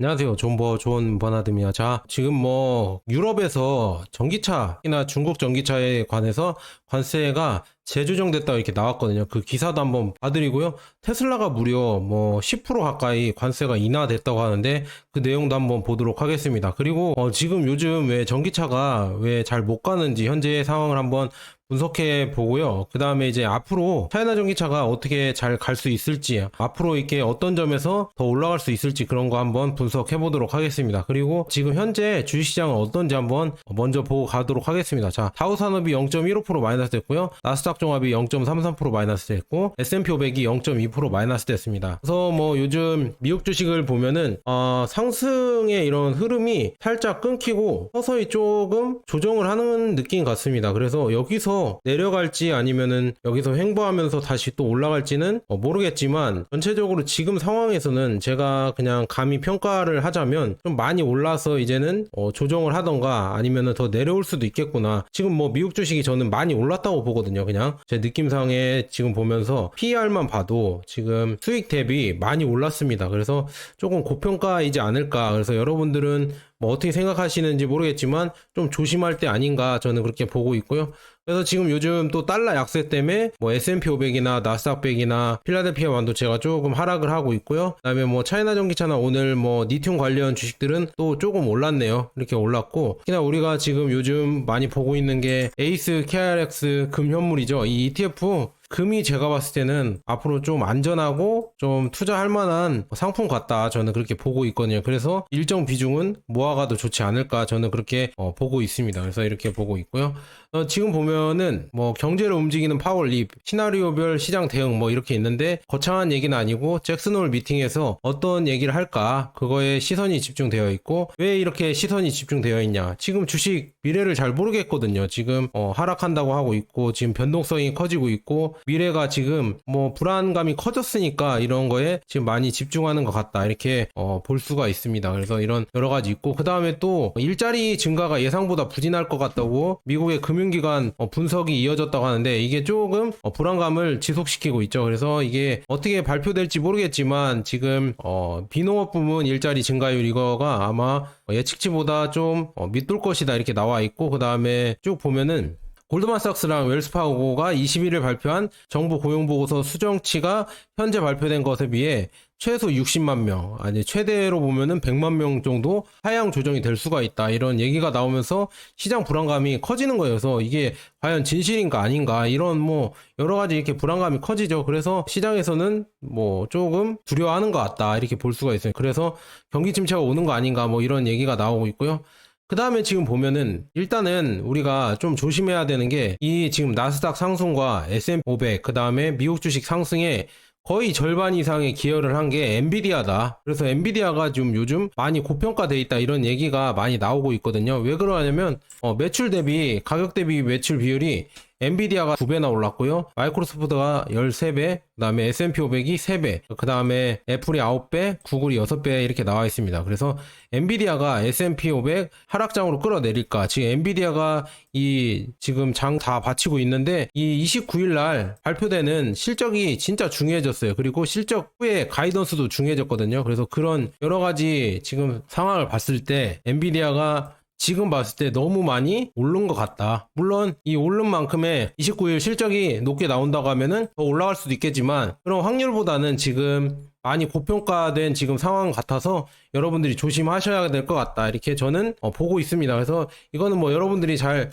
안녕하세요. 좋은 버나드입니다. 자, 지금 뭐 유럽에서 전기차나 중국 전기차에 관해서 관세가 재조정됐다고 이렇게 나왔거든요. 그 기사도 한번 봐드리고요. 테슬라가 무려 뭐 10% 가까이 관세가 인하됐다고 하는데 그 내용도 한번 보도록 하겠습니다. 그리고 지금 요즘 왜 전기차가 왜 잘 못 가는지 현재 상황을 한번 분석해 보고요. 그 다음에 이제 앞으로 차이나 전기차가 어떻게 잘 갈 수 있을지, 앞으로 이렇게 어떤 점에서 더 올라갈 수 있을지 그런 거 한번 분석해 보도록 하겠습니다. 그리고 지금 현재 주식시장은 어떤지 한번 먼저 보고 가도록 하겠습니다. 자, 다우산업이 0.15% 마이너스 됐고요. 나스닥 종합이 0.33% 마이너스 됐고, S&P 500이 0.2% 마이너스 됐습니다. 그래서 뭐 요즘 미국 주식을 보면은 상승의 이런 흐름이 살짝 끊기고 서서히 조금 조정을 하는 느낌 같습니다. 그래서 여기서 내려갈지 아니면은 여기서 횡보하면서 다시 또 올라갈지는 모르겠지만, 전체적으로 지금 상황에서는 제가 그냥 감히 평가를 하자면 좀 많이 올라서 이제는 조정을 하던가 아니면은 더 내려올 수도 있겠구나. 지금 뭐 미국 주식이 저는 많이 올랐다고 보거든요. 그냥 제 느낌상에 지금 보면서 PER만 봐도 지금 수익 대비 많이 올랐습니다. 그래서 조금 고평가이지 않을까. 그래서 여러분들은 뭐 어떻게 생각하시는지 모르겠지만 좀 조심할 때 아닌가 저는 그렇게 보고 있고요. 그래서 지금 요즘 또 달러 약세 때문에 뭐 S&P 500이나 나스닥 100이나 필라델피아 반도체가 조금 하락을 하고 있고요. 그다음에 뭐 차이나 전기차나 오늘 뭐 리튬 관련 주식들은 또 조금 올랐네요. 이렇게 올랐고, 특히나 우리가 지금 요즘 많이 보고 있는 게 에이스 KRX 금현물이죠. 이 ETF 금이 제가 봤을 때는 앞으로 좀 안전하고 좀 투자할 만한 상품 같다, 저는 그렇게 보고 있거든요. 그래서 일정 비중은 모아가도 좋지 않을까, 저는 그렇게 보고 있습니다. 그래서 이렇게 보고 있고요. 지금 보면은 뭐 경제를 움직이는 파월립, 시나리오별 시장 대응 뭐 이렇게 있는데, 거창한 얘기는 아니고 잭슨홀 미팅에서 어떤 얘기를 할까, 그거에 시선이 집중되어 있고, 왜 이렇게 시선이 집중되어 있냐, 지금 주식 미래를 잘 모르겠거든요. 지금 하락한다고 하고 있고, 지금 변동성이 커지고 있고, 미래가 지금 뭐 불안감이 커졌으니까 이런 거에 지금 많이 집중하는 것 같다, 이렇게 볼 수가 있습니다. 그래서 이런 여러 가지 있고, 그 다음에 또 일자리 증가가 예상보다 부진할 것 같다고 미국의 금융기관 분석이 이어졌다고 하는데, 이게 조금 불안감을 지속시키고 있죠. 그래서 이게 어떻게 발표될지 모르겠지만 지금 비농업 부문 일자리 증가율 이거가 아마 예측치보다 좀 밑돌 것이다, 이렇게 나와 있고, 그 다음에 쭉 보면은 골드만삭스랑 웰스파고가 21일 발표한 정부 고용보고서 수정치가 현재 발표된 것에 비해 최소 60만 명, 아니 최대로 보면은 100만 명 정도 하향 조정이 될 수가 있다, 이런 얘기가 나오면서 시장 불안감이 커지는 거예요. 그래서 이게 과연 진실인가 아닌가, 이런 뭐 여러 가지 이렇게 불안감이 커지죠. 그래서 시장에서는 뭐 조금 두려워하는 것 같다, 이렇게 볼 수가 있어요. 그래서 경기 침체가 오는 거 아닌가, 뭐 이런 얘기가 나오고 있고요. 그 다음에 지금 보면은 일단은 우리가 좀 조심해야 되는 게, 이 지금 나스닥 상승과 S&P 500, 그 다음에 미국 주식 상승에 거의 절반 이상의 기여를 한 게 엔비디아다. 그래서 엔비디아가 지금 요즘 많이 고평가돼 있다, 이런 얘기가 많이 나오고 있거든요. 왜 그러냐면 매출 대비, 가격 대비 매출 비율이 엔비디아가 2배나 올랐고요. 마이크로소프트가 13배, 그 다음에 S&P 500이 3배, 그 다음에 애플이 9배, 구글이 6배 이렇게 나와 있습니다. 그래서 엔비디아가 S&P 500 하락장으로 끌어내릴까? 지금 엔비디아가 이 지금 장 다 바치고 있는데, 이 29일 날 발표되는 실적이 진짜 중요해졌어요. 그리고 실적 후에 가이던스도 중요해졌거든요. 그래서 그런 여러 가지 지금 상황을 봤을 때 엔비디아가 지금 봤을 때 너무 많이 오른 것 같다. 물론 이 오른 만큼의 29일 실적이 높게 나온다고 하면은 더 올라갈 수도 있겠지만, 그런 확률보다는 지금 많이 고평가된 지금 상황 같아서 여러분들이 조심하셔야 될 것 같다, 이렇게 저는 보고 있습니다. 그래서 이거는 뭐 여러분들이 잘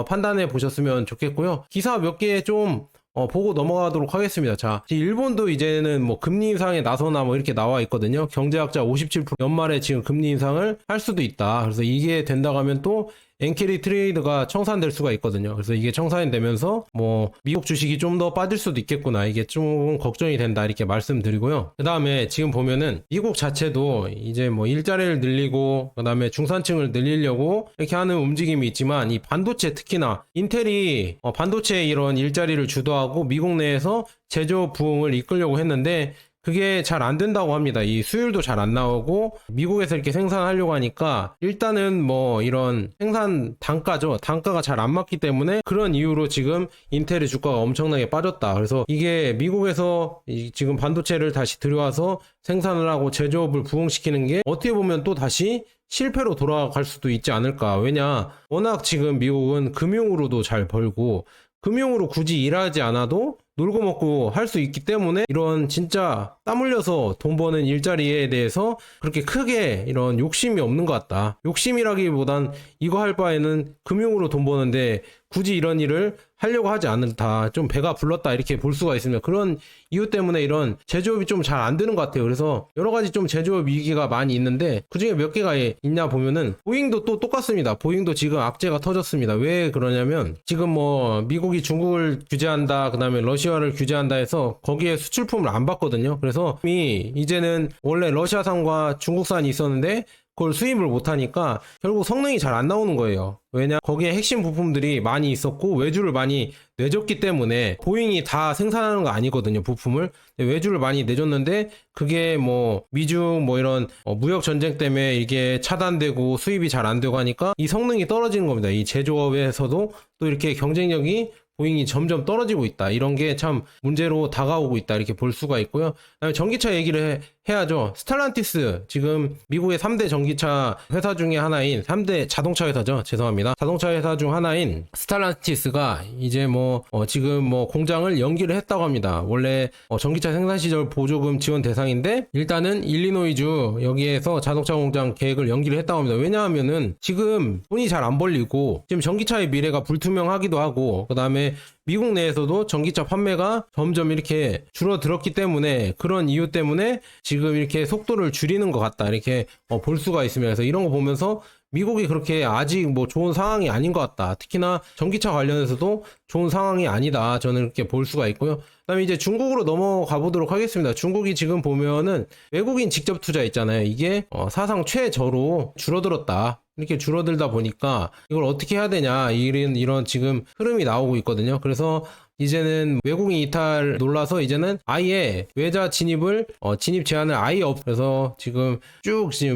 판단해 보셨으면 좋겠고요. 기사 몇 개 좀 보고 넘어가도록 하겠습니다. 자, 일본도 이제는 뭐 금리 인상에 나서나 뭐 이렇게 나와 있거든요. 경제학자 57% 연말에 지금 금리 인상을 할 수도 있다. 그래서 이게 된다고 하면 또 엔캐리 트레이드가 청산될 수가 있거든요. 그래서 이게 청산이 되면서 뭐 미국 주식이 좀 더 빠질 수도 있겠구나, 이게 좀 걱정이 된다, 이렇게 말씀드리고요. 그 다음에 지금 보면은 미국 자체도 이제 뭐 일자리를 늘리고 그 다음에 중산층을 늘리려고 이렇게 하는 움직임이 있지만, 이 반도체, 특히나 인텔이 반도체 이런 일자리를 주도하고 미국 내에서 제조 부흥을 이끌려고 했는데, 그게 잘 안 된다고 합니다. 이 수율도 잘 안 나오고 미국에서 이렇게 생산하려고 하니까 일단은 뭐 이런 생산 단가죠. 단가가 잘 안 맞기 때문에 그런 이유로 지금 인텔의 주가가 엄청나게 빠졌다. 그래서 이게 미국에서 지금 반도체를 다시 들여와서 생산을 하고 제조업을 부흥시키는 게 어떻게 보면 또 다시 실패로 돌아갈 수도 있지 않을까. 왜냐, 워낙 지금 미국은 금융으로도 잘 벌고 금융으로 굳이 일하지 않아도 놀고 먹고 할 수 있기 때문에 이런 진짜 땀 흘려서 돈 버는 일자리에 대해서 그렇게 크게 이런 욕심이 없는 것 같다. 욕심이라기보단 이거 할 바에는 금융으로 돈 버는데 굳이 이런 일을 하려고 하지 않는다. 좀 배가 불렀다 이렇게 볼 수가 있습니다. 그런 이유 때문에 이런 제조업이 좀 잘 안 되는 것 같아요. 그래서 여러 가지 좀 제조업 위기가 많이 있는데 그중에 몇 개가 있냐 보면은 보잉도 또 똑같습니다. 보잉도 지금 악재가 터졌습니다. 왜 그러냐면 지금 뭐 미국이 중국을 규제한다, 그 다음에 러시아를 규제한다 해서 거기에 수출품을 안 받거든요. 그래서 이제는 원래 러시아산과 중국산이 있었는데 그걸 수입을 못하니까 결국 성능이 잘 안 나오는 거예요. 왜냐, 거기에 핵심 부품들이 많이 있었고 외주를 많이 내줬기 때문에 보잉이 다 생산하는 거 아니거든요, 부품을. 외주를 많이 내줬는데 그게 뭐 미중 뭐 이런 무역 전쟁 때문에 이게 차단되고 수입이 잘 안 되고 하니까 이 성능이 떨어지는 겁니다. 이 제조업에서도 또 이렇게 경쟁력이 보잉이 점점 떨어지고 있다. 이런 게 참 문제로 다가오고 있다. 이렇게 볼 수가 있고요. 그다음에 전기차 얘기를 해야죠. 스텔란티스, 지금 미국의 3대 전기차 회사 중에 하나인 3대 자동차 회사죠. 죄송합니다. 자동차 회사 중 하나인 스텔란티스가 이제 지금 공장을 연기를 했다고 합니다. 원래 전기차 생산 시절 보조금 지원 대상인데 일단은 일리노이주 여기에서 자동차 공장 계획을 연기를 했다고 합니다. 왜냐하면은 지금 돈이 잘 안 벌리고 지금 전기차의 미래가 불투명하기도 하고 그다음에 미국 내에서도 전기차 판매가 점점 이렇게 줄어들었기 때문에 그런 이유 때문에 지금 이렇게 속도를 줄이는 것 같다. 이렇게 볼 수가 있습니다. 그래서 이런 거 보면서 미국이 그렇게 아직 좋은 상황이 아닌 것 같다. 특히나 전기차 관련해서도 좋은 상황이 아니다. 저는 이렇게 볼 수가 있고요. 그다음에 이제 중국으로 넘어가 보도록 하겠습니다. 중국이 지금 보면은 외국인 직접 투자 있잖아요. 이게 사상 최저로 줄어들었다. 이렇게 줄어들다 보니까 이걸 어떻게 해야 되냐 이런 지금 흐름이 나오고 있거든요. 그래서 이제는 외국인 이탈 놀라서 이제는 아예 외자 진입을 진입 제한을 아예 그래서 지금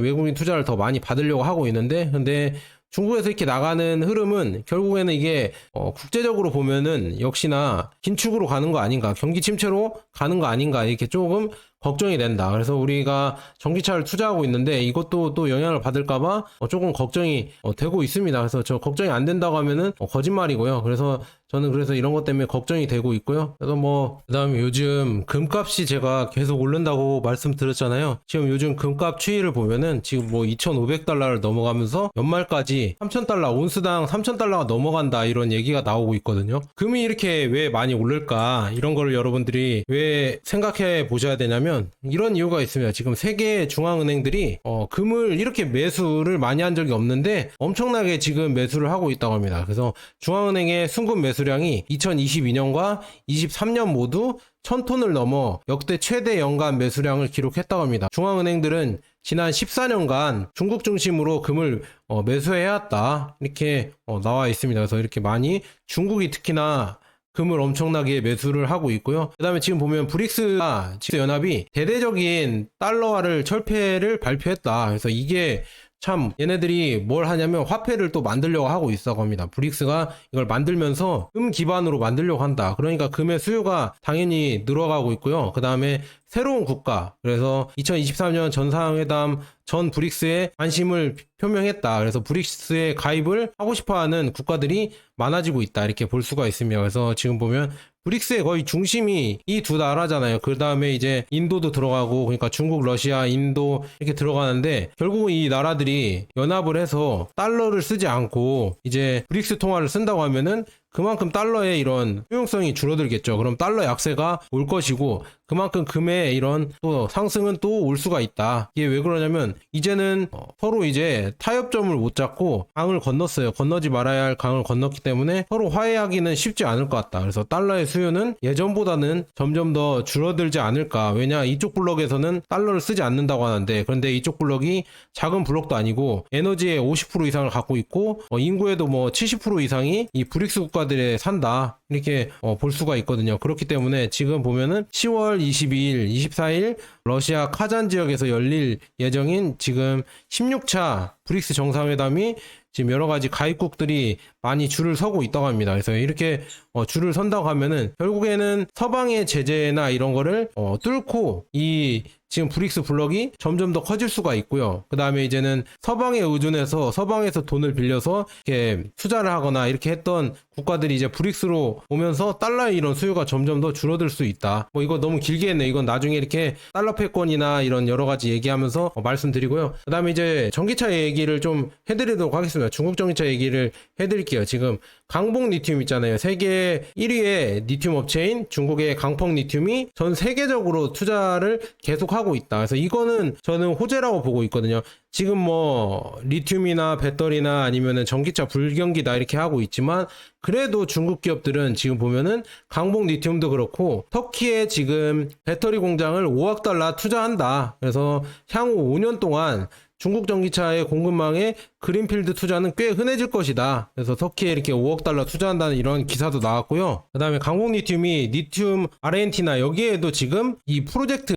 외국인 투자를 더 많이 받으려고 하고 있는데 근데 중국에서 이렇게 나가는 흐름은 결국에는 이게 국제적으로 보면은 역시나 긴축으로 가는 거 아닌가, 경기 침체로 가는 거 아닌가 이렇게 조금 걱정이 된다. 그래서 우리가 전기차를 투자하고 있는데 이것도 또 영향을 받을까봐 조금 걱정이 되고 있습니다. 그래서 저 걱정이 안 된다고 하면은 거짓말이고요. 그래서 저는 이런 것 때문에 걱정이 되고 있고요. 그래서 그다음에 요즘 금값이 제가 계속 오른다고 말씀드렸잖아요. 지금 요즘 금값 추이를 보면은 지금 2,500달러를 넘어가면서 연말까지 3,000달러, 온스당 3,000달러가 넘어간다 이런 얘기가 나오고 있거든요. 금이 이렇게 왜 많이 오를까? 이런 거를 여러분들이 왜 생각해 보셔야 되냐면 이런 이유가 있습니다. 지금 세계 중앙은행들이 금을 이렇게 매수를 많이 한 적이 없는데 엄청나게 지금 매수를 하고 있다고 합니다. 그래서 중앙은행의 순금 매수량이 2022년과 23년 모두 1000톤을 넘어 역대 최대 연간 매수량을 기록했다고 합니다. 중앙은행들은 지난 14년간 중국 중심으로 금을 매수해왔다 이렇게 나와 있습니다. 그래서 이렇게 많이 중국이 특히나 금을 엄청나게 매수를 하고 있고요. 그 다음에 지금 보면 브릭스가 연합이 대대적인 달러화를 철폐를 발표했다. 그래서 이게 참 얘네들이 뭘 하냐면 화폐를 또 만들려고 하고 있다고 합니다. 브릭스가 이걸 만들면서 금 기반으로 만들려고 한다. 그러니까 금의 수요가 당연히 늘어가고 있고요. 그 다음에 새로운 국가, 그래서 2023년 정상회담 전 브릭스에 관심을 표명했다. 그래서 브릭스에 가입을 하고 싶어하는 국가들이 많아지고 있다. 이렇게 볼 수가 있습니다. 그래서 지금 보면 브릭스의 거의 중심이 이 두 나라잖아요. 그 다음에 이제 인도도 들어가고, 그러니까 중국, 러시아, 인도 이렇게 들어가는데 결국은 이 나라들이 연합을 해서 달러를 쓰지 않고 이제 브릭스 통화를 쓴다고 하면은 그만큼 달러의 이런 효용성이 줄어들겠죠. 그럼 달러 약세가 올 것이고 그만큼 금의 이런 또 상승은 또 올 수가 있다. 이게 왜 그러냐면 이제는 서로 이제 타협점을 못 잡고 강을 건넜어요. 건너지 말아야 할 강을 건넜기 때문에 서로 화해하기는 쉽지 않을 것 같다. 그래서 달러의 수요는 예전보다는 점점 더 줄어들지 않을까. 왜냐, 이쪽 블록에서는 달러를 쓰지 않는다고 하는데 그런데 이쪽 블록이 작은 블록도 아니고 에너지의 50% 이상을 갖고 있고 인구에도 70% 이상이 이 브릭스 국가 국가들에 산다 이렇게 볼 수가 있거든요. 그렇기 때문에 지금 보면은 10월 22일, 24일 러시아 카잔 지역에서 열릴 예정인 지금 16차 브릭스 정상회담이 지금 여러 가지 가입국들이 많이 줄을 서고 있다고 합니다. 그래서 이렇게 줄을 선다고 하면은 결국에는 서방의 제재나 이런 거를 뚫고 이 지금 브릭스 블록이 점점 더 커질 수가 있고요. 그 다음에 이제는 서방에 의존해서 서방에서 돈을 빌려서 이렇게 투자를 하거나 이렇게 했던 국가들이 이제 브릭스로 오면서 달러의 이런 수요가 점점 더 줄어들 수 있다. 뭐 이거 너무 길게 했네. 이건 나중에 이렇게 달러 패권이나 이런 여러 가지 얘기하면서 말씀드리고요. 그 다음에 이제 전기차 얘기를 좀 해드리도록 하겠습니다. 중국 전기차 얘기를 해드릴게요. 지금 강봉 리튬 있잖아요. 세계 1위의 리튬 업체인 중국의 강펑 리튬이 전 세계적으로 투자를 계속하고 있다. 그래서 이거는 저는 호재라고 보고 있거든요. 지금 뭐 리튬이나 배터리나 아니면은 전기차 불경기다 이렇게 하고 있지만 그래도 중국 기업들은 지금 보면은 강봉 리튬도 그렇고 터키에 지금 배터리 공장을 5억 달러 투자한다. 그래서 향후 5년 동안 중국 전기차의 공급망에 그린필드 투자는 꽤 흔해질 것이다. 그래서 터키에 이렇게 5억 달러 투자한다는 이런 기사도 나왔고요. 그 다음에 강봉 리튬이 리튬 아르헨티나 여기에도 지금 이 프로젝트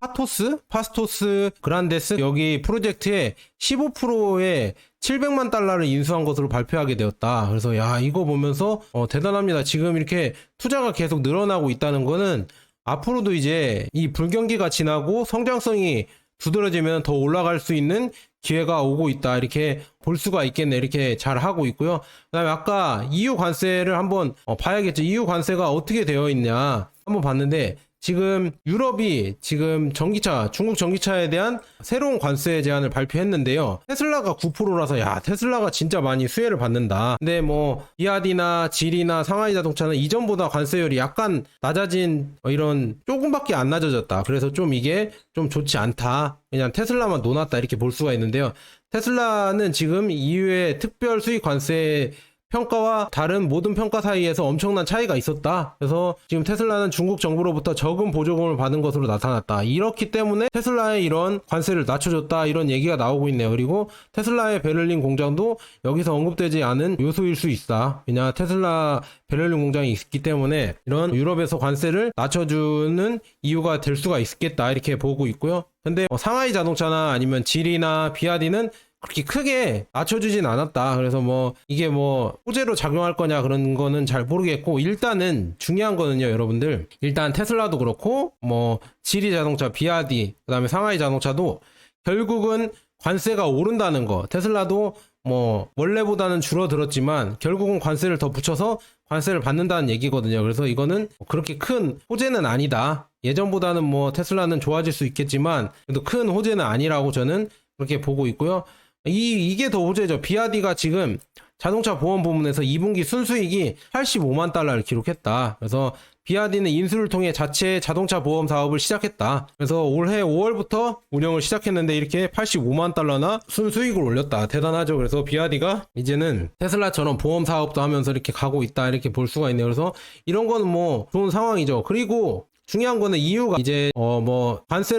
파스토스 그란데스 여기 프로젝트에 15%의 700만 달러를 인수한 것으로 발표하게 되었다. 그래서 야 이거 보면서 대단합니다. 지금 이렇게 투자가 계속 늘어나고 있다는 거는 앞으로도 이제 이 불경기가 지나고 성장성이 두드러지면 더 올라갈 수 있는 기회가 오고 있다 이렇게 볼 수가 있겠네. 이렇게 잘 하고 있고요. 그 다음에 아까 EU 관세를 한번 봐야겠죠. EU 관세가 어떻게 되어 있냐 한번 봤는데 지금 유럽이 지금 중국 전기차에 대한 새로운 관세 제한을 발표했는데요. 테슬라가 9%라서 야 테슬라가 진짜 많이 수혜를 받는다. 근데 뭐 비아디나 질이나 상하이 자동차는 이전보다 관세율이 약간 낮아진 이런 조금밖에 안 낮아졌다. 그래서 좀 이게 좀 좋지 않다. 그냥 테슬라만 놓았다 이렇게 볼 수가 있는데요. 테슬라는 지금 EU의 특별 수익 관세 평가와 다른 모든 평가 사이에서 엄청난 차이가 있었다. 그래서 지금 테슬라는 중국 정부로부터 적은 보조금을 받은 것으로 나타났다. 이렇기 때문에 테슬라의 이런 관세를 낮춰줬다. 이런 얘기가 나오고 있네요. 그리고 테슬라의 베를린 공장도 여기서 언급되지 않은 요소일 수 있다. 왜냐 테슬라 베를린 공장이 있기 때문에 이런 유럽에서 관세를 낮춰주는 이유가 될 수가 있겠다. 이렇게 보고 있고요. 근데 상하이 자동차나 아니면 질이나 비아디는 그렇게 크게 낮춰주진 않았다. 그래서 뭐 이게 뭐 호재로 작용할 거냐 그런 거는 잘 모르겠고 일단은 중요한 거는요 여러분들 일단 테슬라도 그렇고 뭐 지리 자동차 비아디 그다음에 상하이 자동차도 결국은 관세가 오른다는 거 테슬라도 뭐 원래보다는 줄어들었지만 결국은 관세를 더 붙여서 관세를 받는다는 얘기거든요. 그래서 이거는 그렇게 큰 호재는 아니다. 예전보다는 뭐 테슬라는 좋아질 수 있겠지만 그래도 큰 호재는 아니라고 저는 그렇게 보고 있고요. 이게 더 호재죠. 비아디가 지금 자동차 보험 부문에서 2분기 순수익이 85만 달러를 기록했다. 그래서 비아디는 인수를 통해 자체 자동차 보험 사업을 시작했다. 그래서 올해 5월부터 운영을 시작했는데 이렇게 85만 달러나 순수익을 올렸다. 대단하죠. 그래서 비아디가 이제는 테슬라처럼 보험 사업도 하면서 이렇게 가고 있다. 이렇게 볼 수가 있네요. 그래서 이런 거는 뭐 좋은 상황이죠. 그리고 중요한 거는 EU가 이제 뭐 관세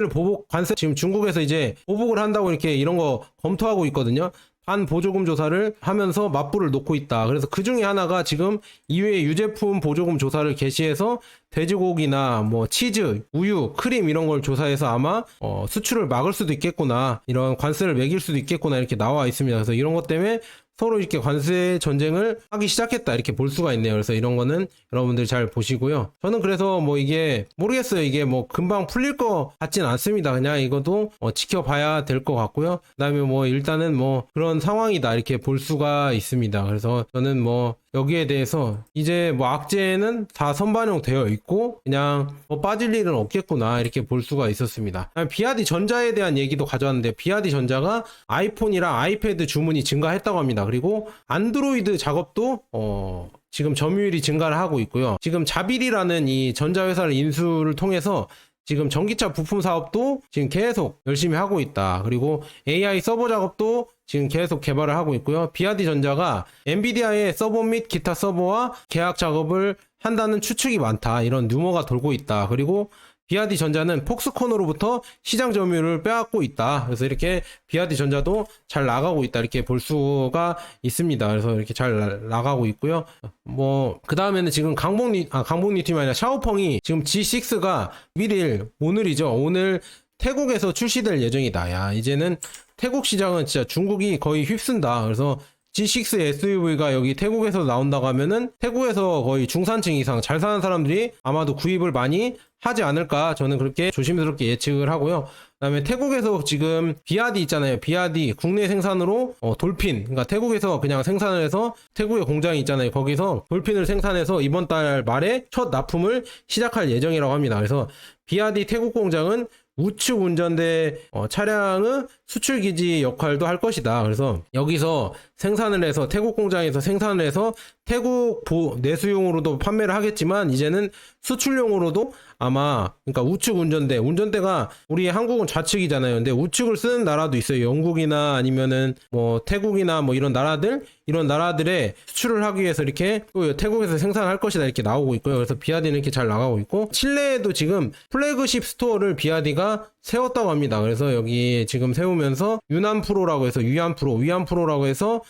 지금 중국에서 이제 보복을 한다고 이렇게 이런 거 검토하고 있거든요. 반보조금 조사를 하면서 맞불을 놓고 있다. 그래서 그 중에 하나가 지금 EU의 유제품 보조금 조사를 개시해서 돼지고기나 뭐 치즈, 우유, 크림 이런 걸 조사해서 아마 수출을 막을 수도 있겠구나. 이런 관세를 매길 수도 있겠구나 이렇게 나와 있습니다. 그래서 이런 것 때문에 서로 이렇게 관세 전쟁을 하기 시작했다 이렇게 볼 수가 있네요. 그래서 이런 거는 여러분들 잘 보시고요. 저는 그래서 뭐 이게 모르겠어요. 이게 뭐 금방 풀릴 것 같진 않습니다. 그냥 이것도 지켜봐야 될 것 같고요. 그 다음에 뭐 일단은 뭐 그런 상황이다 이렇게 볼 수가 있습니다. 그래서 저는 뭐 여기에 대해서 이제 뭐 악재는 다 선반영 되어 있고 그냥 뭐 빠질 일은 없겠구나 이렇게 볼 수가 있었습니다. 비아디 전자에 대한 얘기도 가져왔는데 비아디 전자가 아이폰이랑 아이패드 주문이 증가했다고 합니다. 그리고 안드로이드 작업도 지금 점유율이 증가를 하고 있고요. 지금 자빌이라는 이 전자회사를 인수를 통해서 지금 전기차 부품 사업도 지금 계속 열심히 하고 있다. 그리고 AI 서버 작업도 지금 계속 개발을 하고 있고요. 비아디 전자가 엔비디아의 서버 및 기타 서버와 계약 작업을 한다는 추측이 많다. 이런 루머가 돌고 있다. 그리고 비아디 전자는 폭스콘으로부터 시장 점유율을 빼앗고 있다. 그래서 이렇게 비아디 전자도 잘 나가고 있다. 이렇게 볼 수가 있습니다. 그래서 이렇게 잘 나가고 있고요. 뭐 그 다음에는 지금 강북 리튬이 아니라 샤오펑이 지금 G6가 1일 오늘이죠. 오늘 태국에서 출시될 예정이다. 야, 이제는 태국 시장은 진짜 중국이 거의 휩쓴다. 그래서 G6 SUV가 여기 태국에서 나온다고 하면은 태국에서 거의 중산층 이상 잘 사는 사람들이 아마도 구입을 많이 하지 않을까, 저는 그렇게 조심스럽게 예측을 하고요. 그다음에 태국에서 지금 비아디 있잖아요. 비아디 국내 생산으로 돌핀, 그러니까 태국에서 그냥 생산을 해서 태국에 공장이 있잖아요. 거기서 돌핀을 생산해서 이번 달 말에 첫 납품을 시작할 예정이라고 합니다. 그래서 비아디 태국 공장은 우측 운전대 차량의 수출 기지 역할도 할 것이다. 그래서 여기서 생산을 해서 태국 공장에서 생산을 해서 태국 내수용으로도 판매를 하겠지만 이제는 수출용으로도 아마, 그러니까 우측 운전대가 우리 한국은 좌측이잖아요. 근데 우측을 쓰는 나라도 있어요. 영국이나 아니면은 뭐 태국이나 뭐 이런 나라들에 수출을 하기 위해서 이렇게 또 태국에서 생산할 것이다 이렇게 나오고 있고요. 그래서 비아디는 이렇게 잘 나가고 있고, 칠레에도 지금 플래그십 스토어를 비아디가 세웠다고 합니다. 그래서 여기 지금 세우면서 유난프로라고 해서 위안프로라고 해서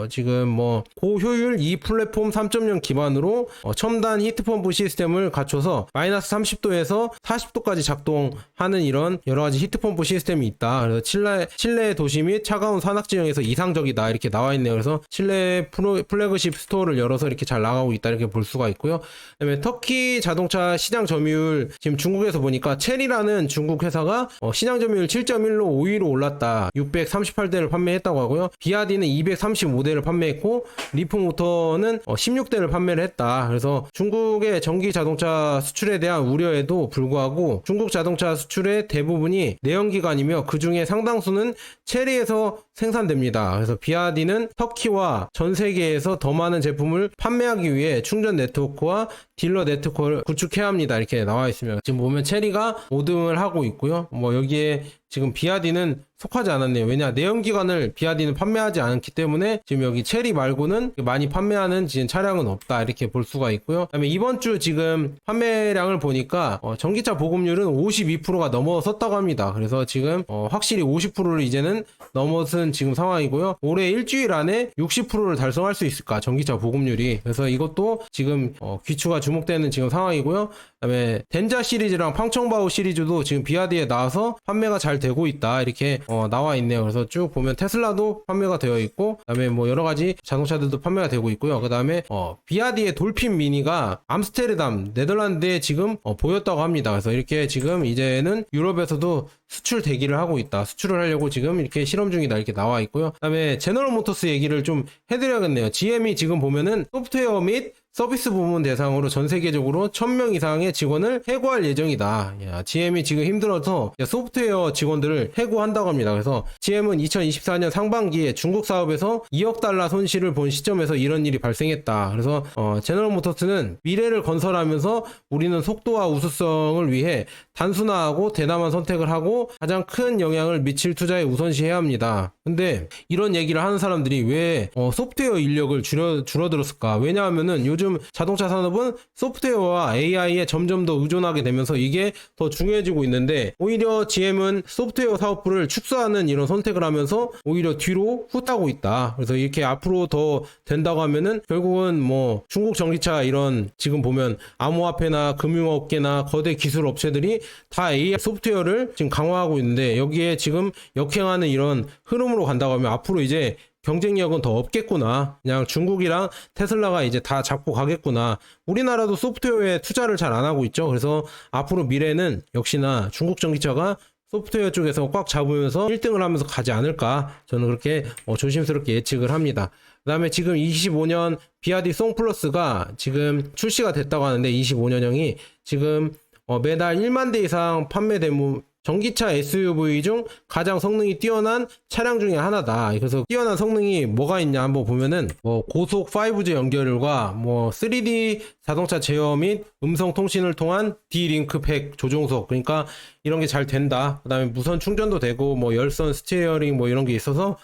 지금 뭐 고효율 E 플랫폼 3.0 기반으로 첨단 히트펌프 시스템을 갖춰서 마이너스 30도에서 40도까지 작동하는 이런 여러가지 히트펌프 시스템이 있다. 그래서 칠레 도시 및 차가운 산악 지형에서 이상적이다 이렇게 나와 있네요. 그래서 칠레 플래그십 스토어를 열어서 이렇게 잘 나가고 있다 이렇게 볼 수가 있고요. 그다음에 터키 자동차 시장 점유율, 지금 중국에서 보니까 체리라는 중국 회사가 시장 점유율 7.1로 5위로 올랐다. 638대를 판매했다고 하고요. 비아디는 235대를 판매했고 리프모터는 16대를 판매를 했다. 그래서 중국의 전기 자동차 수출에 대한 우려에도 불구하고 중국 자동차 수출의 대부분이 내연기관이며 그 중에 상당수는 체리에서 생산됩니다. 그래서 비아디는 터키와 전 세계에서 더 많은 제품을 판매하기 위해 충전 네트워크와 딜러 네트워크를 구축해야 합니다. 이렇게 나와 있습니다. 지금 보면 체리가 5등을 하고 있고요. 뭐 여기에 지금 비아디는 속하지 않았네요. 왜냐, 내연기관을 비아디는 판매하지 않기 때문에 지금 여기 체리 말고는 많이 판매하는 지금 차량은 없다 이렇게 볼 수가 있고요. 그다음에 이번 주 지금 판매량을 보니까 전기차 보급률은 52%가 넘어섰다고 합니다. 그래서 지금 확실히 50%를 이제는 넘어선 지금 상황이고요. 올해 일주일 안에 60%를 달성할 수 있을까, 전기차 보급률이. 그래서 이것도 지금 귀추가 주목되는 지금 상황이고요. 그다음에 덴자 시리즈랑 팡청바오 시리즈도 지금 비아디에 나와서 판매가 잘 되고 있다 이렇게 나와 있네요. 그래서 쭉 보면 테슬라도 판매가 되어 있고, 그다음에 뭐 여러 가지 자동차들도 판매가 되고 있고요. 그다음에 비아디의 돌핀 미니가 암스테르담 네덜란드에 지금 보였다고 합니다. 그래서 이렇게 지금 이제는 유럽에서도 수출 대기를 하고 있다. 수출을 하려고 지금 이렇게 실험 중이다 이렇게 나와 있고요. 그다음에 제너럴 모터스 얘기를 좀 해드려야겠네요. GM이 지금 보면은 소프트웨어 및 서비스 부문 대상으로 전 세계적으로 1000명 이상의 직원을 해고할 예정이다. GM이 지금 힘들어서 소프트웨어 직원들을 해고한다고 합니다. 그래서 GM은 2024년 상반기에 중국 사업에서 2억 달러 손실을 본 시점에서 이런 일이 발생했다. 그래서 제너럴 모터스는 미래를 건설하면서 우리는 속도와 우수성을 위해 단순화하고 대담한 선택을 하고 가장 큰 영향을 미칠 투자에 우선시해야 합니다. 근데 이런 얘기를 하는 사람들이 왜 소프트웨어 인력을 줄어들었을까? 왜냐하면은 요즘 자동차 산업은 소프트웨어와 AI에 점점 더 의존하게 되면서 이게 더 중요해지고 있는데, 오히려 GM은 소프트웨어 사업부를 축소하는 이런 선택을 하면서 오히려 뒤로 후퇴하고 있다. 그래서 이렇게 앞으로 더 된다고 하면은 결국은 뭐 중국 전기차 이런 지금 보면 암호화폐나 금융업계나 거대 기술 업체들이 다 AI 소프트웨어를 지금 강화하고 있는데, 여기에 지금 역행하는 이런 흐름으로 간다고 하면 앞으로 이제 경쟁력은 더 없겠구나. 그냥 중국이랑 테슬라가 이제 다 잡고 가겠구나. 우리나라도 소프트웨어에 투자를 잘 안 하고 있죠. 그래서 앞으로 미래는 역시나 중국 전기차가 소프트웨어 쪽에서 꽉 잡으면서 1등을 하면서 가지 않을까. 저는 그렇게 조심스럽게 예측을 합니다. 그 다음에 지금 25년 비아디 송 플러스가 지금 출시가 됐다고 하는데, 25년형이 지금 매달 1만 대 이상 판매되면 전기차 SUV 중 가장 성능이 뛰어난 차량 중에 하나다. 그래서 뛰어난 성능이 뭐가 있냐 한번 보면은 뭐 고속 5G 연결과 뭐 3D 자동차 제어 및 음성 통신을 통한 D-링크 팩 조종석, 그러니까 이런 게 잘 된다. 그다음에 무선 충전도 되고 뭐 열선 스티어링 뭐 이런 게 있어서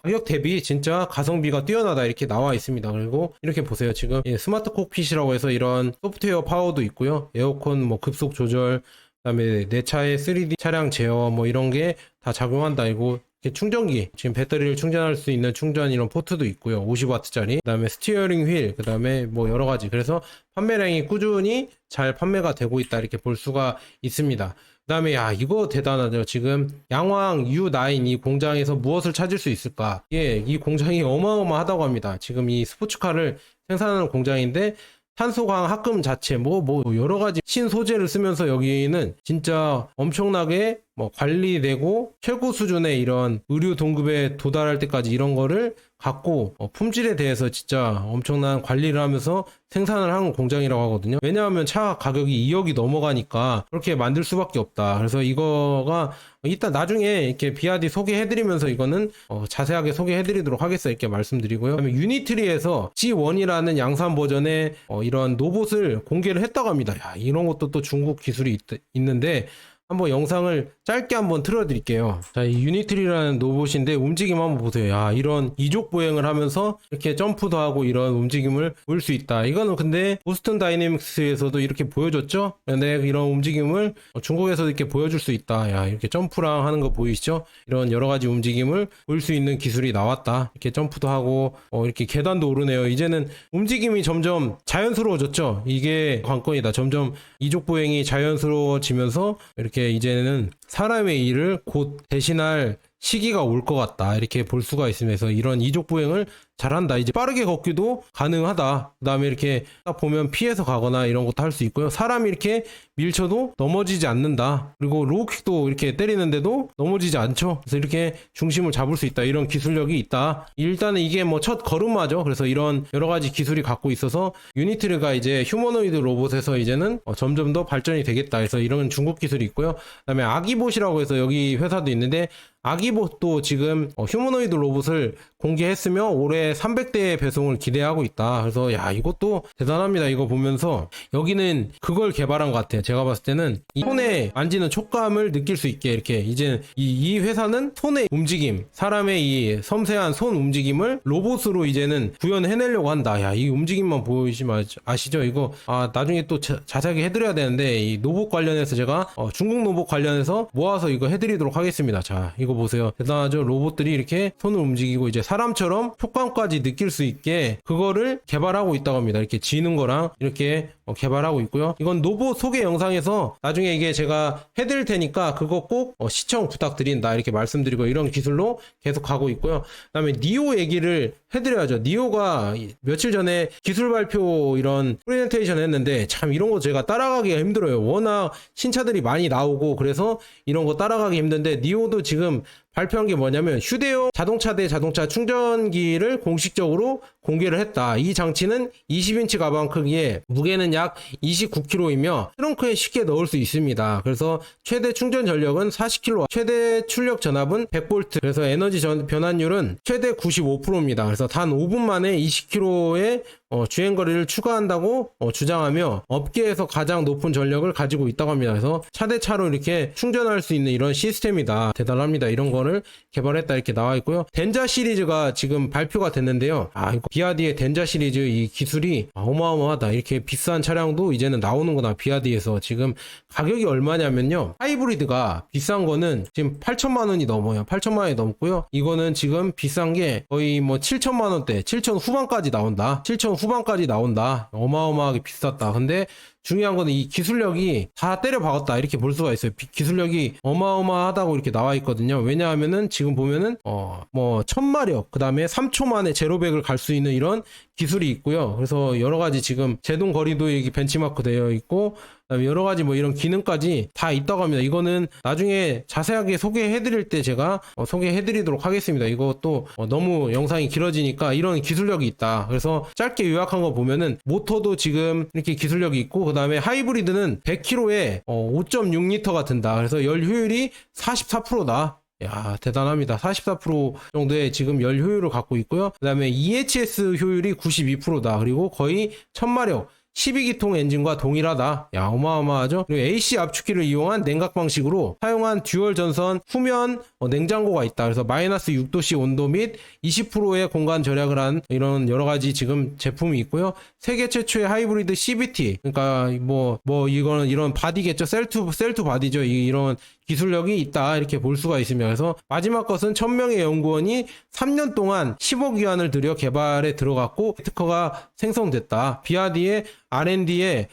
가격 대비 진짜 가성비가 뛰어나다 이렇게 나와 있습니다. 그리고 이렇게 보세요. 지금 스마트 콕핏이라고 해서 이런 소프트웨어 파워도 있고요. 에어컨 뭐 급속 조절, 그다음에 내 차의 3D 차량 제어 뭐 이런 게 다 작용한다. 이거 이렇게 충전기, 지금 배터리를 충전할 수 있는 충전 이런 포트도 있고요. 50W짜리. 그다음에 스티어링 휠, 그다음에 뭐 여러 가지. 그래서 판매량이 꾸준히 잘 판매가 되고 있다. 이렇게 볼 수가 있습니다. 그다음에 야, 이거 대단하죠. 지금 양왕 U9 이 공장에서 무엇을 찾을 수 있을까? 예, 이 공장이 어마어마하다고 합니다. 지금 이 스포츠카를 생산하는 공장인데 탄소광 합금 자체 뭐 여러 가지 신소재를 쓰면서 여기는 진짜 엄청나게 뭐 관리되고 최고 수준의 이런 의류 동급에 도달할 때까지 이런 거를 갖고 품질에 대해서 진짜 엄청난 관리를 하면서 생산을 하는 공장이라고 하거든요. 왜냐하면 차 가격이 2억이 넘어가니까 그렇게 만들 수밖에 없다. 그래서 이거가 이따 나중에 이렇게 비아디 소개해드리면서 이거는 자세하게 소개해드리도록 하겠어요. 이렇게 말씀드리고요. 그다음에 유니트리에서 G1이라는 양산 버전의 이런 로봇을 공개를 했다고 합니다. 야, 이런 것도 또 중국 기술이 있는데 한번 영상을 짧게 한번 틀어드릴게요. 자, 이 유니트리라는 로봇인데 움직임 한번 보세요. 야, 이런 이족 보행을 하면서 이렇게 점프도 하고 이런 움직임을 보일 수 있다. 이거는 근데 보스턴 다이내믹스에서도 이렇게 보여줬죠? 근데 이런 움직임을 중국에서도 이렇게 보여줄 수 있다. 야, 이렇게 점프랑 하는 거 보이시죠? 이런 여러 가지 움직임을 보일 수 있는 기술이 나왔다. 이렇게 점프도 하고 이렇게 계단도 오르네요. 이제는 움직임이 점점 자연스러워졌죠? 이게 관건이다. 점점 이족 보행이 자연스러워지면서 이렇게 이제는 사람의 일을 곧 대신할 시기가 올 것 같다. 이렇게 볼 수가 있으면서 이런 이족 보행을 잘한다. 이제 빠르게 걷기도 가능하다. 그 다음에 이렇게 딱 보면 피해서 가거나 이런 것도 할 수 있고요. 사람이 이렇게 밀쳐도 넘어지지 않는다. 그리고 로우킥도 이렇게 때리는데도 넘어지지 않죠. 그래서 이렇게 중심을 잡을 수 있다. 이런 기술력이 있다. 일단은 이게 뭐 첫 걸음마죠. 그래서 이런 여러 가지 기술이 갖고 있어서 유니트리가 이제 휴머노이드 로봇에서 이제는 점점 더 발전이 되겠다. 그래서 이런 중국 기술이 있고요. 그 다음에 아기봇이라고 해서 여기 회사도 있는데 아기봇도 지금 휴머노이드 로봇을 공개했으며 올해 300대의 배송을 기대하고 있다. 그래서 야, 이것도 대단합니다. 이거 보면서 여기는 그걸 개발한 것 같아요. 제가 봤을 때는 이 손에 만지는 촉감을 느낄 수 있게 이렇게 이제 이 회사는 손의 움직임, 사람의 이 섬세한 손 움직임을 로봇으로 이제는 구현해내려고 한다. 야, 이 움직임만 보이시면 아시죠? 이거 나중에 또 자세하게 해드려야 되는데 이 로봇 관련해서 제가 중국 로봇 관련해서 모아서 이거 해드리도록 하겠습니다. 자, 이거 보세요. 대단하죠? 로봇들이 이렇게 손을 움직이고 이제 사람처럼 촉감까지 느낄 수 있게 그거를 개발하고 있다고 합니다. 이렇게 지는 거랑 이렇게 개발하고 있고요. 이건 로봇 소개 영상에서 나중에 이게 제가 해드릴 테니까 그거 꼭 시청 부탁드린다. 이렇게 말씀드리고 이런 기술로 계속 가고 있고요. 그 다음에 니오 얘기를 해드려야죠. 니오가 며칠 전에 기술 발표 이런 프레젠테이션 했는데 참 이런 거 제가 따라가기가 힘들어요. 워낙 신차들이 많이 나오고 그래서 이런 거 따라가기 힘든데 니오도 지금 발표한 게 뭐냐면 휴대용 자동차 대 자동차 충전기를 공식적으로 공개를 했다. 이 장치는 20인치 가방 크기에 무게는 약 29kg이며 트렁크에 쉽게 넣을 수 있습니다. 그래서 최대 충전 전력은 40kW, 최대 출력 전압은 100V, 그래서 에너지 변환율은 최대 95%입니다. 그래서 단 5분 만에 20km의 주행거리를 추가한다고 주장하며 업계에서 가장 높은 전력을 가지고 있다고 합니다. 그래서 차대차로 이렇게 충전할 수 있는 이런 시스템이다. 대단합니다. 이런 거를 개발했다 이렇게 나와 있고요. 덴자 시리즈가 지금 발표가 됐는데요. 이거 비아디의 덴자 시리즈 이 기술이 어마어마하다. 이렇게 비싼 차량도 이제는 나오는구나. 비아디에서 지금 가격이 얼마냐면요. 하이브리드가 비싼 거는 지금 8천만 원이 넘어요. 8천만 원이 넘고요. 이거는 지금 비싼 게 거의 뭐 7천만 원대, 7천 후반까지 나온다. 7천 후반까지 나온다. 어마어마하게 비쌌다. 근데 중요한 거는 이 기술력이 다 때려 박았다. 이렇게 볼 수가 있어요. 기술력이 어마어마하다고 이렇게 나와 있거든요. 왜냐하면은 지금 보면은 뭐 1000마력, 그 다음에 3초 만에 제로백을 갈 수 있는 이런 기술이 있고요. 그래서 여러 가지 지금 제동 거리도 여기 벤치마크 되어 있고 그다음에 여러 가지 뭐 이런 기능까지 다 있다고 합니다. 이거는 나중에 자세하게 소개해드릴 때 제가 소개해드리도록 하겠습니다. 이것도 너무 영상이 길어지니까 이런 기술력이 있다. 그래서 짧게 요약한 거 보면은 모터도 지금 이렇게 기술력이 있고 그 다음에 하이브리드는 100km에 5.6L가 든다. 그래서 열 효율이 44%다. 야, 대단합니다. 44% 정도의 지금 열 효율을 갖고 있고요. 그 다음에 EHS 효율이 92%다. 그리고 거의 1000마력, 12기통 엔진과 동일하다. 야, 어마어마하죠? 그리고 AC 압축기를 이용한 냉각 방식으로 사용한 듀얼 전선 후면 냉장고가 있다. 그래서 마이너스 6도씨 온도 및 20%의 공간 절약을 한 이런 여러 가지 지금 제품이 있고요. 세계 최초의 하이브리드 CVT. 그러니까 이거는 이런 바디겠죠. 셀투 바디죠. 이런 기술력이 있다 이렇게 볼 수가 있습니다. 그래서 마지막 것은 1000명의 연구원이 3년 동안 10억 위안을 들여 개발에 들어갔고 특허가 생성됐다. 비아디의 R&D에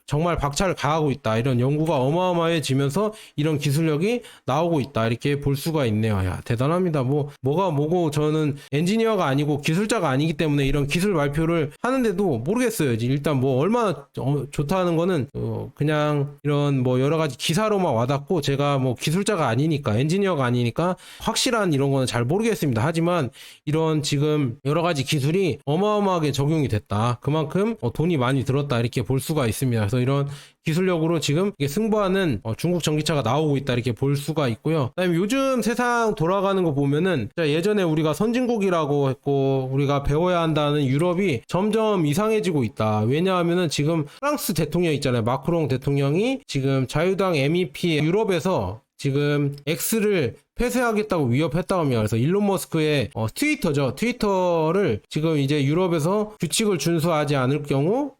정말 박차를 가하고 있다. 이런 연구가 어마어마해지면서 이런 기술력이 나오고 있다. 이렇게 볼 수가 있네요. 야, 대단합니다. 뭐가 뭐고 저는 엔지니어가 아니고 기술자가 아니기 때문에 이런 기술 발표를 하는데도 모르겠어요. 일단 얼마나 좋다는 거는 그냥 이런 여러 가지 기사로만 와닿고 제가 기술자가 아니니까 엔지니어가 아니니까 확실한 이런 거는 잘 모르겠습니다. 하지만 이런 지금 여러 가지 기술이 어마어마하게 적용이 됐다. 그만큼 돈이 많이 들었다. 이렇게 볼 수가 있습니다. 그래서 이런 기술력으로 지금 승부하는 중국 전기차가 나오고 있다 이렇게 볼 수가 있고요. 그다음에 요즘 세상 돌아가는 거 보면은 예전에 우리가 선진국이라고 했고 우리가 배워야 한다는 유럽이 점점 이상해지고 있다. 왜냐하면은 지금 프랑스 대통령 있잖아요. 마크롱 대통령이 지금 자유당 MEP 유럽에서 지금 X를 폐쇄하겠다고 위협했다고 합니다. 그래서 일론 머스크의 트위터죠. 트위터를 지금 이제 유럽에서 규칙을 준수하지 않을 경우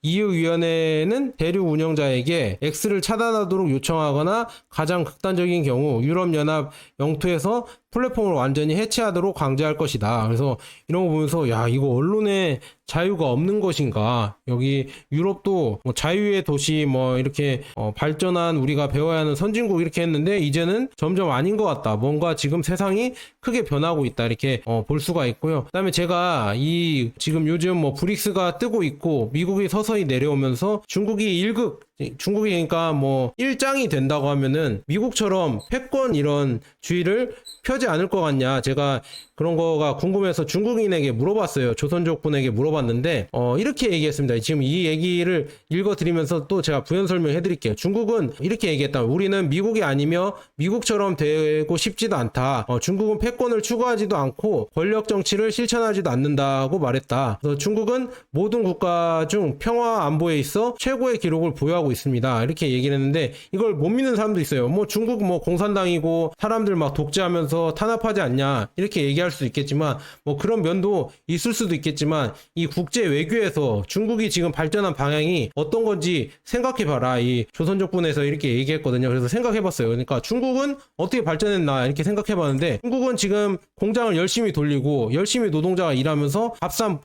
EU위원회는 대륙 운영자에게 X를 차단하도록 요청하거나 가장 극단적인 경우 유럽연합 영토에서 플랫폼을 완전히 해체하도록 강제할 것이다. 그래서 이런 거 보면서 야, 이거 언론의 자유가 없는 것인가? 여기 유럽도 자유의 도시 이렇게 발전한 우리가 배워야 하는 선진국 이렇게 했는데 이제는 점점 아닌 것 같다. 뭔가 지금 세상이 크게 변하고 있다. 이렇게 볼 수가 있고요. 그다음에 제가 지금 요즘 브릭스가 뜨고 있고 미국이 서서히 내려오면서 중국이 그러니까 1장이 된다고 하면은 미국처럼 패권 이런 주의를 펴지 않을 것 같냐. 제가 그런 거가 궁금해서 중국인에게 물어봤어요. 조선족 분에게 물어봤는데 이렇게 얘기했습니다. 지금 이 얘기를 읽어드리면서 또 제가 부연 설명해 드릴게요. 중국은 이렇게 얘기했다. 우리는 미국이 아니며 미국처럼 되고 싶지도 않다. 중국은 패권을 추구하지도 않고 권력 정치를 실천하지도 않는다고 말했다. 그래서 중국은 모든 국가 중 평화 안보에 있어 최고의 기록을 보유하고 있습니다. 이렇게 얘기를 했는데 이걸 못 믿는 사람도 있어요. 중국 공산당이고 사람들 막 독재하면서 탄압하지 않냐 이렇게 얘기할 수 있겠지만 그런 면도 있을 수도 있겠지만 이 국제 외교에서 중국이 지금 발전한 방향이 어떤 건지 생각해봐라. 이 조선족분에서 이렇게 얘기했거든요. 그래서 생각해봤어요. 그러니까 중국은 어떻게 발전했나 이렇게 생각해봤는데 중국은 지금 공장을 열심히 돌리고 열심히 노동자가 일하면서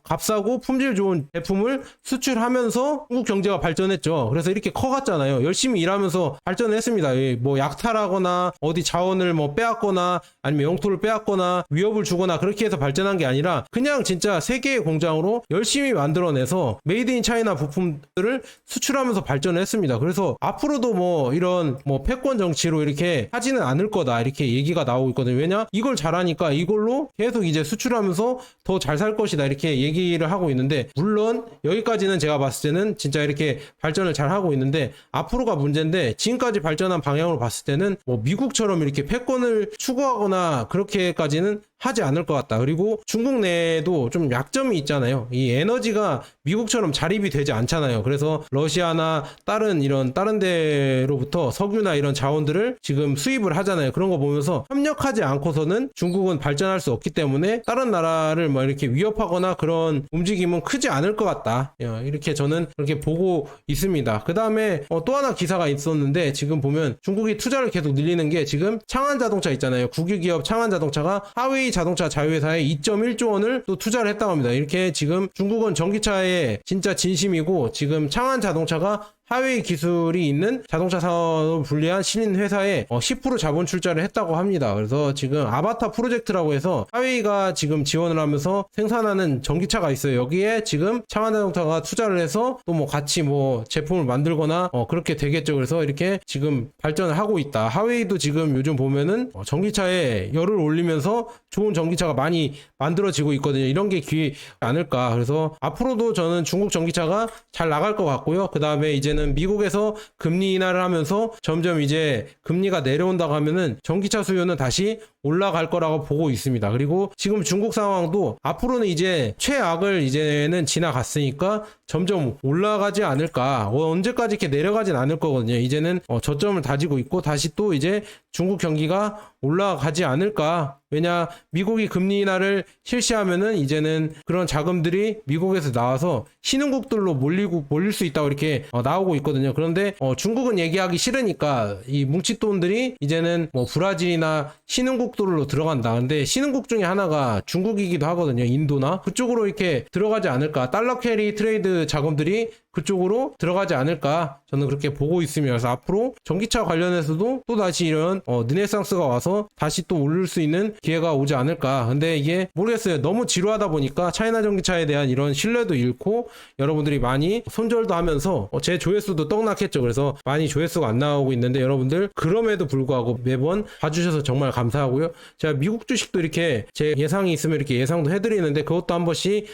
값싸고 품질 좋은 제품을 수출하면서 중국 경제가 발전했죠. 그래서 이렇게 커갔잖아요. 열심히 일하면서 발전했습니다. 약탈하거나 어디 자원을 빼앗거나 아니면 영토를 빼앗거나 위협을 주거나 그렇게 해서 발전한 게 아니라 그냥 진짜 세계의 공장으로 열심히 만들어내서 메이드 인 차이나 부품들을 수출하면서 발전을 했습니다. 그래서 앞으로도 이런 패권 정치로 이렇게 하지는 않을 거다 이렇게 얘기가 나오고 있거든요. 왜냐? 이걸 잘하니까 이걸로 계속 이제 수출하면서 더 잘 살 것이다 이렇게 얘기를 하고 있는데 물론 여기까지는 제가 봤을 때는 진짜 이렇게 발전을 잘 하고 있는데 앞으로가 문제인데 지금까지 발전한 방향으로 봤을 때는 미국처럼 이렇게 패권을 추구하거나 그렇게까지는 하지 않을 것 같다. 그리고 중국 내에도 좀 약점이 있잖아요. 이 에너지가 미국처럼 자립이 되지 않잖아요. 그래서 러시아나 다른 데로부터 석유나 이런 자원들을 지금 수입을 하잖아요. 그런 거 보면서 협력하지 않고서는 중국은 발전할 수 없기 때문에 다른 나라를 이렇게 위협하거나 그런 움직임은 크지 않을 것 같다. 이렇게 저는 그렇게 보고 있습니다. 그 다음에 또 하나 기사가 있었는데 지금 보면 중국이 투자를 계속 늘리는 게 지금 창안자동차 있잖아요. 국유기업 창안자동차가 하웨이 자동차 자회사에 2.1조 원을 또 투자를 했다고 합니다. 이렇게 지금 중국은 전기차에 진짜 진심이고 지금 창안자동차가 하웨이 기술이 있는 자동차 산업을 분리한 신인 회사에 10% 자본 출자를 했다고 합니다. 그래서 지금 아바타 프로젝트라고 해서 하웨이가 지금 지원을 하면서 생산하는 전기차가 있어요. 여기에 지금 창안자동차가 투자를 해서 또 같이 제품을 만들거나 그렇게 되겠죠. 그래서 이렇게 지금 발전을 하고 있다. 하웨이도 지금 요즘 보면은 전기차에 열을 올리면서 좋은 전기차가 많이 만들어지고 있거든요. 이런 게 기회 않을까. 그래서 앞으로도 저는 중국 전기차가 잘 나갈 것 같고요. 그 다음에 이제는 이제는 미국에서 금리 인하를 하면서 점점 이제 금리가 내려온다고 하면은 전기차 수요는 다시 올라갈 거라고 보고 있습니다. 그리고 지금 중국 상황도 앞으로는 이제 최악을 이제는 지나갔으니까 점점 올라가지 않을까. 언제까지 이렇게 내려가진 않을 거거든요. 이제는 저점을 다지고 있고 다시 또 이제 중국 경기가 올라가지 않을까. 왜냐, 미국이 금리 인하를 실시하면은 이제는 그런 자금들이 미국에서 나와서 신흥국들로 몰릴 수 있다고 이렇게 나오고 있거든요. 그런데 중국은 얘기하기 싫으니까 이 뭉칫돈들이 이제는 뭐 브라질이나 신흥국들로 들어간다. 근데 신흥국 중에 하나가 중국이기도 하거든요. 인도나 그쪽으로 이렇게 들어가지 않을까. 달러 캐리 트레이드 자금들이 그쪽으로 들어가지 않을까 저는 그렇게 보고 있으며, 그래서 앞으로 전기차 관련해서도 또 다시 이런 르네상스가 와서 다시 또 오를 수 있는 기회가 오지 않을까. 근데 이게 모르겠어요. 너무 지루하다 보니까 차이나 전기차에 대한 이런 신뢰도 잃고 여러분들이 많이 손절도 하면서 제 조회수도 떡락했죠. 그래서 많이 조회수가 안 나오고 있는데 여러분들 그럼에도 불구하고 매번 봐주셔서 정말 감사하고요. 제가 미국 주식도 이렇게 제 예상이 있으면 이렇게 예상도 해드리는데 그것도 한 번씩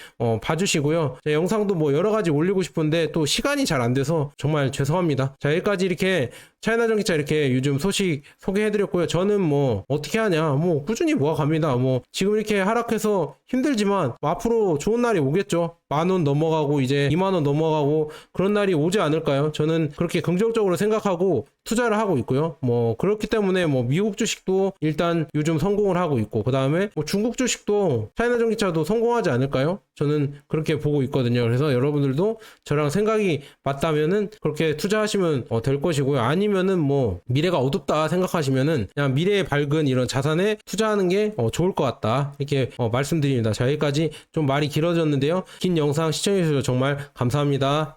봐주시고요. 제 영상도 뭐 여러 가지 올리고 싶은데 또 시간이 잘 안 돼서 정말 죄송합니다. 자, 여기까지 이렇게 차이나 전기차 이렇게 요즘 소식 소개해드렸고요. 저는 뭐 어떻게 하냐, 뭐 꾸준히 모아갑니다. 뭐 지금 이렇게 하락해서 힘들지만 뭐 앞으로 좋은 날이 오겠죠. 10,000원 넘어가고 이제 20,000원 넘어가고 그런 날이 오지 않을까요? 저는 그렇게 긍정적으로 생각하고 투자를 하고 있고요. 뭐 그렇기 때문에 뭐 미국 주식도 일단 요즘 성공을 하고 있고, 그 다음에 뭐 중국 주식도 차이나 전기차도 성공하지 않을까요? 저는 그렇게 보고 있거든요. 그래서 여러분들도 저랑 생각이 맞다면은 그렇게 투자하시면 될 것이고요. 아니면은 뭐 미래가 어둡다 생각하시면은 그냥 미래에 밝은 이런 자산에 투자하는 게 좋을 것 같다, 이렇게 말씀드립니다. 자, 여기까지 좀 말이 길어졌는데요. 긴 영상 시청해주셔서 정말 감사합니다.